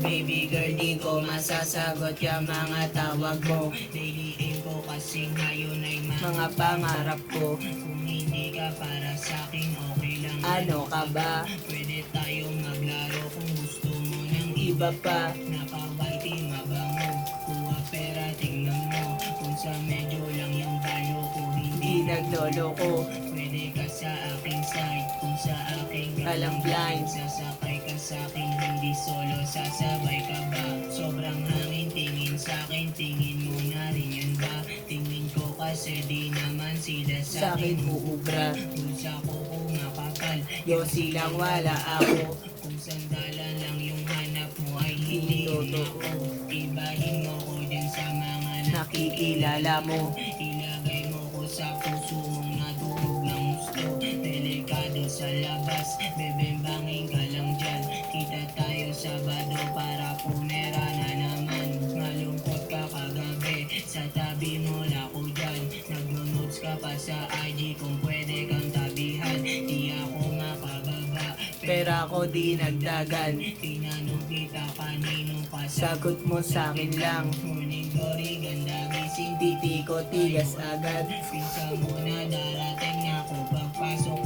baby girl, di ko masasagot yung mga tawag mo. Daily aim ko kasi ngayon ay mga pangarap ko. Kung hindi ka para sa'kin, okay lang. Ano ka ba? Pwede tayong maglaro kung gusto mo ng iba pa. Naka-whitey, mabango, kuha pera, tingnan mo. Kung sa medyo lang yung value ko, hindi nagloloko. Pwede ka sa aking side, kung sa aking kalang blind. Sasakay ka sa akin, hindi solo, sasabay ka ba? Sobrang hangin, tingin sa akin, tingin mo na rin yan ba? Tingin ko kasi di naman sila sa akin uubra. Bulsa ko kumakapal, yosi lang wala ako. Kung sandalan lang yung hanap mo ay hindi yun ako. Ibahin mo ko dyan sa mga nakikilala mo. Ilagay mo ko sa puso mong nadurog ng gusto. Delikado sa labas, bebembangin ka lang dyan. Kita tayo Sabado para pumera na naman. Malungkot ka kagabi, sa tabi mo na ko dyan. Nag-notes ka pa sa IG, kung pwede kang tabihan. Di ako mapababa, pera ko di nagdagan. Tinanong kita kanino pa, sagot mo sa'kin lang. Morning glory, ganda gising, titi ko tigas agad. Pinsa mo na darating ako, pagpasok